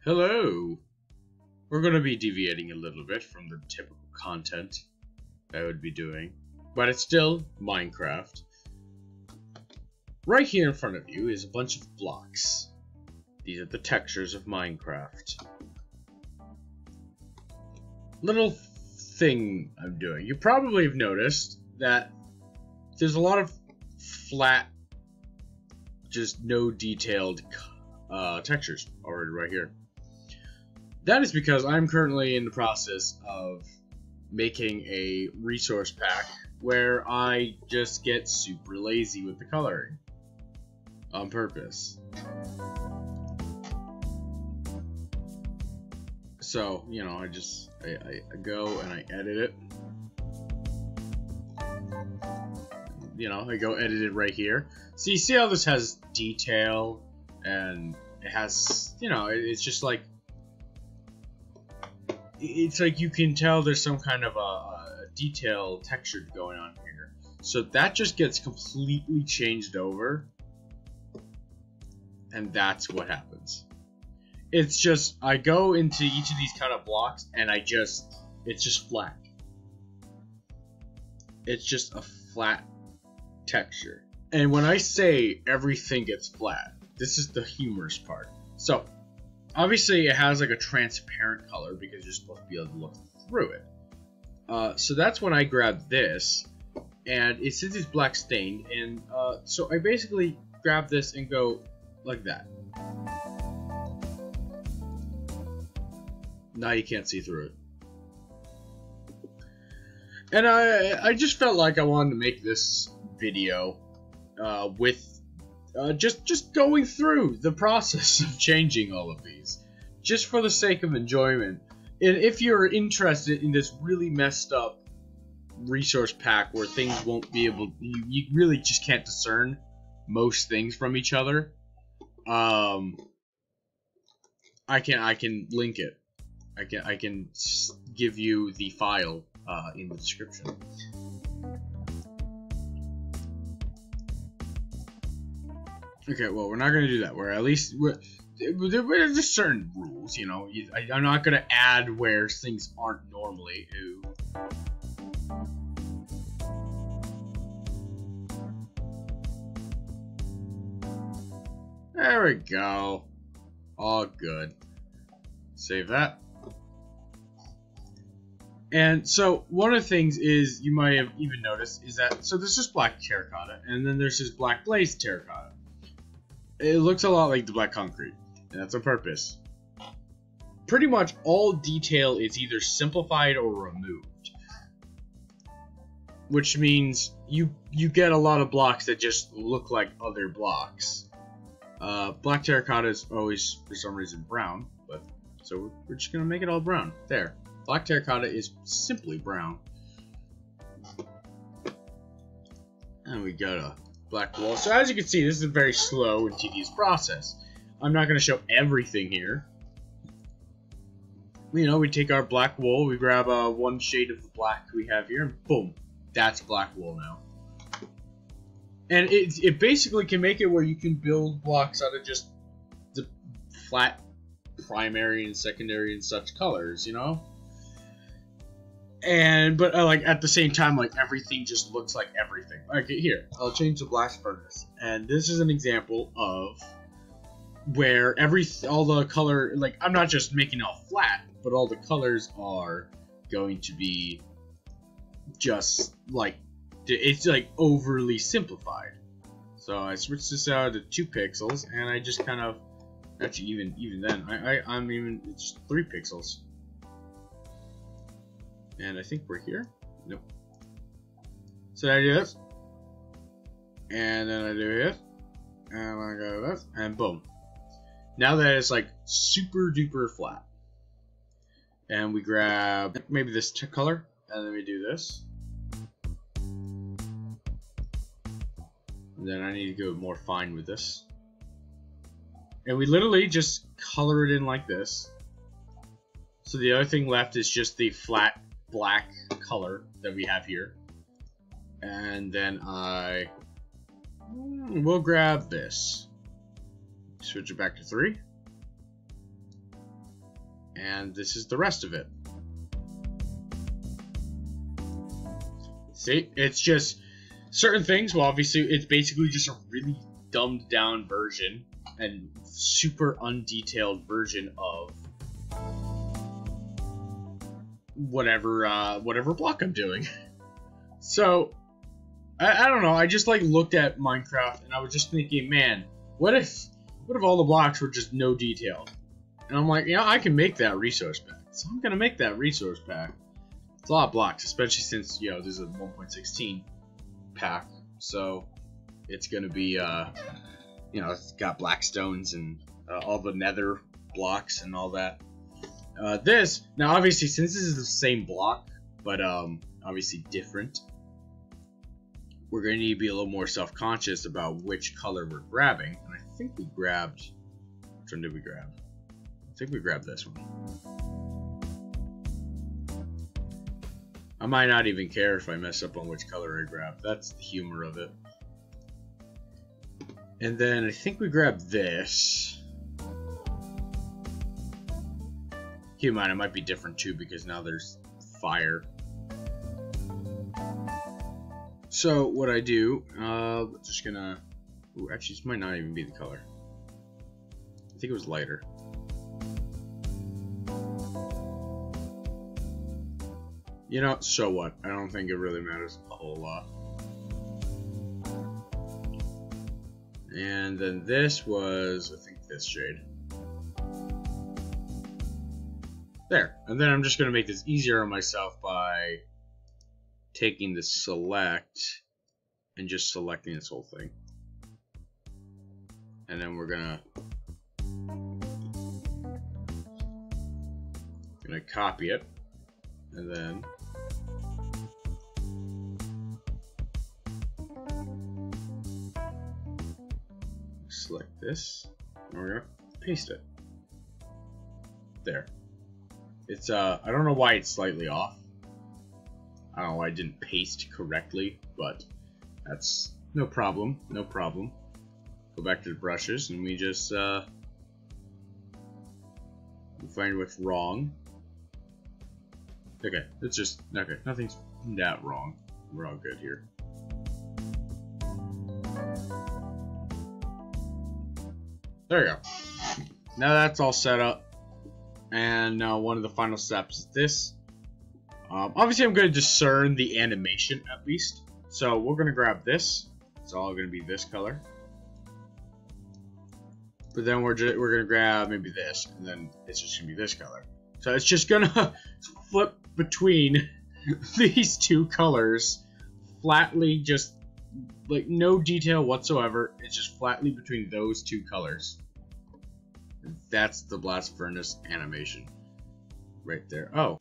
Hello! We're going to be deviating a little bit from the typical content I would be doing, but it's still Minecraft. Right here in front of you is a bunch of blocks. These are the textures of Minecraft. Little thing I'm doing. You probably have noticed that there's a lot of flat, just no detailed textures already right here. That is because I'm currently in the process of making a resource pack where I just get super lazy with the coloring on purpose. So, you know, I go and I edit it. You know, I go edit it right here. So you see how this has detail and it has, you know, it's just like, it's like you can tell there's some kind of a detail texture going on here. So that just gets completely changed over. And that's what happens. It's just, I go into each of these kind of blocks and it's just flat. It's just a flat texture. And when I say everything gets flat, this is the humorous part. So, obviously it has like a transparent color because you're supposed to be able to look through it. So that's when I grab this, and since it's black stained, and so I basically grab this and go like that. Now you can't see through it. And I just felt like I wanted to make this video with just going through the process of changing all of these, just for the sake of enjoyment. And if you're interested in this really messed up resource pack where things won't be able, you really just can't discern most things from each other, I can link it. I can give you the file in the description. Okay, well, we're not going to do that. There's just certain rules, you know. I'm not going to add where things aren't normally. Ooh. There we go. All good. Save that. And so one of the things is, you might have even noticed, is that, so there's just black terracotta, and then there's this black glazed terracotta. It looks a lot like the black concrete, and that's on purpose. Pretty much all detail is either simplified or removed, which means you get a lot of blocks that just look like other blocks. Black terracotta is always, for some reason, brown, but so we're just gonna make it all brown. There, black terracotta is simply brown, and we got a black wall. So as you can see, this is a very slow and tedious process. I'm not going to show everything here. You know, we take our black wool, we grab one shade of the black we have here, and boom, that's black wool now. And it basically can make it where you can build blocks out of just the flat primary and secondary and such colors, you know? But like at the same time, like everything just looks like everything. Okay, here, I'll change the blast furnace, and this is an example of where all the color, like, I'm not just making it all flat, but all the colors are going to be just like, it's like overly simplified. So I switched this out to 2 pixels, and I just kind of, actually even then, it's 3 pixels. And I think we're here. Nope. So I do this. And then I do this. And I go this. And boom. Now that it's like super duper flat. And we grab maybe this color. And then we do this. And then I need to go more fine with this. And we literally just color it in like this. So the other thing left is just the flat black color that we have here, and then we'll grab this, switch it back to 3, And this is the rest of it. See, it's just certain things. Well, obviously, it's basically just a really dumbed down version and super undetailed version of whatever block I'm doing. So I don't know. I just like looked at Minecraft and I was just thinking, man, what if all the blocks were just no detail? And I'm like, I can make that resource pack. So I'm gonna make that resource pack. It's a lot of blocks, especially since this is a 1.16 pack. So it's gonna be it's got black stones and all the nether blocks and all that. This now obviously since this is the same block, but obviously different. We're going to need to be a little more self-conscious about which color we're grabbing. And I think we grabbed... Which one did we grab? I think we grabbed this one. I might not even care if I mess up on which color I grab. That's the humor of it. And then I think we grabbed this. Keep in mind, it might be different too because now there's fire. So what I do, just gonna, ooh, actually this might not even be the color. I think it was lighter. So what? I don't think it really matters a whole lot. And then this was, I think this shade. There. And then I'm just gonna make this easier on myself by taking the select and just selecting this whole thing. And then we're gonna copy it and then select this and we're gonna paste it there. It's I don't know why it's slightly off. I don't know why I didn't paste correctly, but that's no problem. No problem. Go back to the brushes and we just find what's wrong. Okay, it's just okay. Nothing's that wrong. We're all good here. There we go. Now that's all set up, and now one of the final steps is this. Obviously, I'm going to discern the animation at least. So we're going to grab this. It's all going to be this color. But then we're going to grab maybe this, and then it's just going to be this color. So it's just going to flip between these two colors flatly, just like no detail whatsoever. It's just flatly between those two colors. That's the blast furnace animation right there. Oh.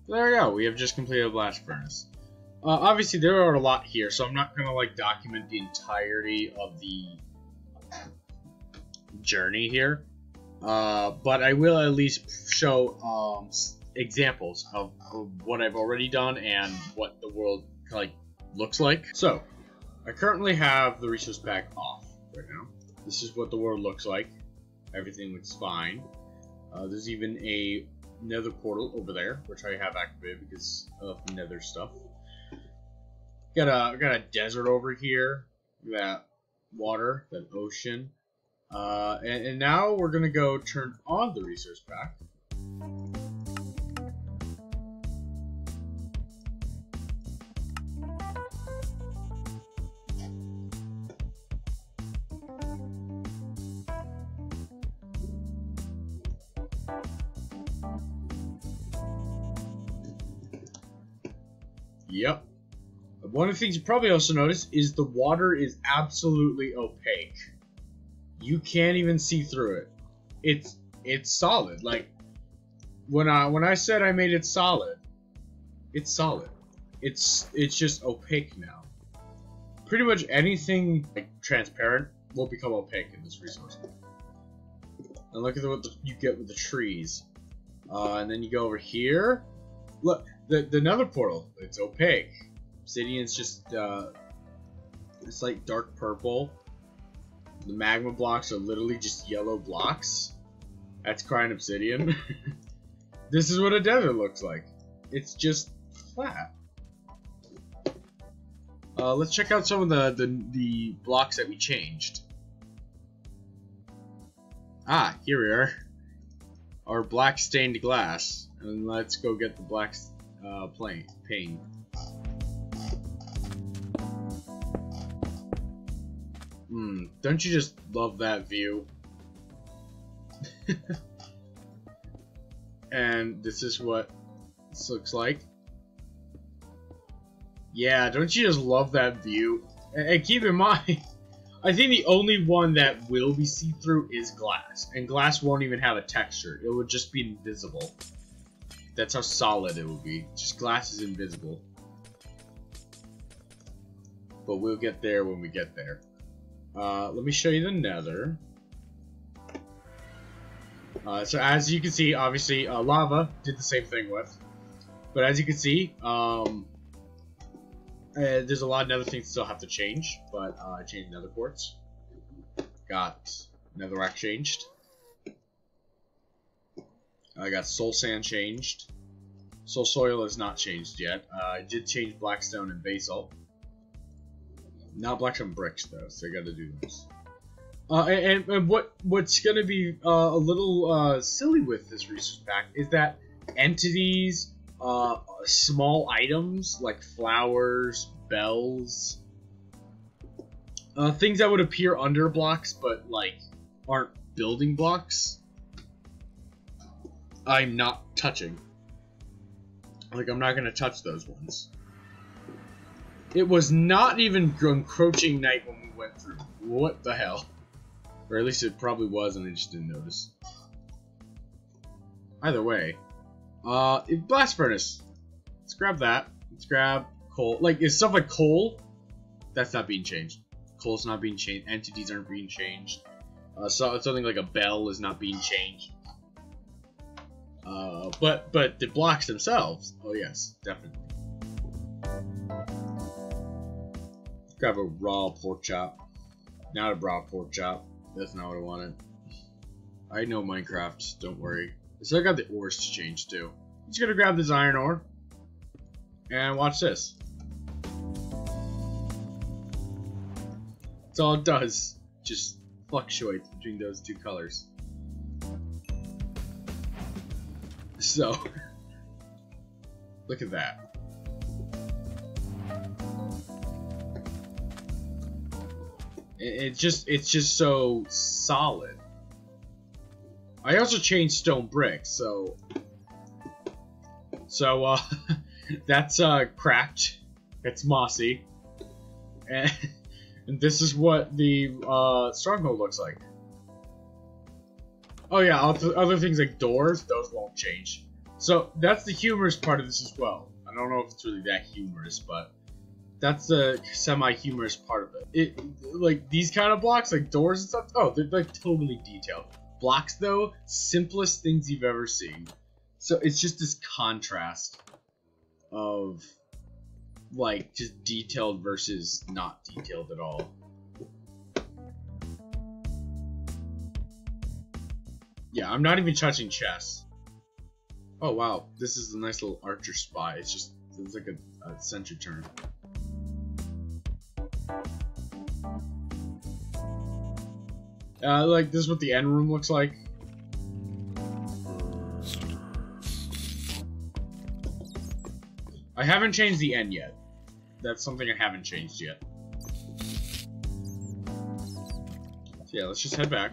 There we go. We have just completed a blast furnace. Obviously, there are a lot here, so I'm not gonna like document the entirety of the journey here, but I will at least show examples of what I've already done and what the world like looks like. So, I currently have the resource pack off right now. This is what the world looks like. Everything looks fine. There's even a nether portal over there, which I have activated because of nether stuff. Got a desert over here. That water, that ocean. And now we're gonna go turn on the resource pack. Yep. One of the things you probably also notice is the water is absolutely opaque. You can't even see through it. It's solid. Like when I said I made it solid, it's solid. It's just opaque now. Pretty much anything like transparent will become opaque in this resource. And look at what you get with the trees. And then you go over here. Look, the nether portal. It's opaque. Obsidian's just it's like dark purple. The magma blocks are literally just yellow blocks. That's crying obsidian. This is what a desert looks like. It's just flat. Let's check out some of the blocks that we changed. Ah, here we are. Our black stained glass. And let's go get the black pane. Don't you just love that view? And this is what this looks like. Yeah, don't you just love that view? And keep in mind, I think the only one that will be see-through is glass. And glass won't even have a texture. It would just be invisible. That's how solid it will be. Just glass is invisible. But we'll get there when we get there. Let me show you the nether. So as you can see, obviously, lava did the same thing with. But as you can see, there's a lot of nether things still have to change. But I changed nether quartz. Got netherrack changed. I got soul sand changed. Soul soil is not changed yet. I did change blackstone and basalt. Not blackstone bricks though, so I gotta do those. And what's gonna be a little silly with this resource pack is that entities, small items like flowers, bells, things that would appear under blocks but like aren't building blocks, I'm not touching. Like, I'm not gonna touch those ones. It was not even encroaching night when we went through. What the hell? Or at least it probably was and I just didn't notice. Either way. Blast furnace. Let's grab that. Let's grab coal. Like, it's stuff like coal. That's not being changed. Coal's not being changed. Entities aren't being changed. So something like a bell is not being changed. But the blocks themselves, oh yes, definitely. Grab a raw pork chop. Not a raw pork chop. That's not what I wanted. I know Minecraft, don't worry. So I got the ores to change too. I'm just gonna grab this iron ore. And watch this. That's all it does. Just fluctuates between those two colors. So, look at that. It's just so solid. I also changed stone bricks, so that's cracked. It's mossy, and this is what the stronghold looks like. Oh yeah, other things like doors, those won't change. So that's the humorous part of this as well. I don't know if it's really that humorous, but that's the semi-humorous part of it. Like these kind of blocks, like doors and stuff. Oh, they're like totally detailed. Blocks though, simplest things you've ever seen. So it's just this contrast of like just detailed versus not detailed at all. Yeah, I'm not even touching chests. Oh wow, this is a nice little archer spot. It's like a sentry turn. Like this is what the end room looks like. I haven't changed the end yet. That's something I haven't changed yet. So yeah, let's just head back.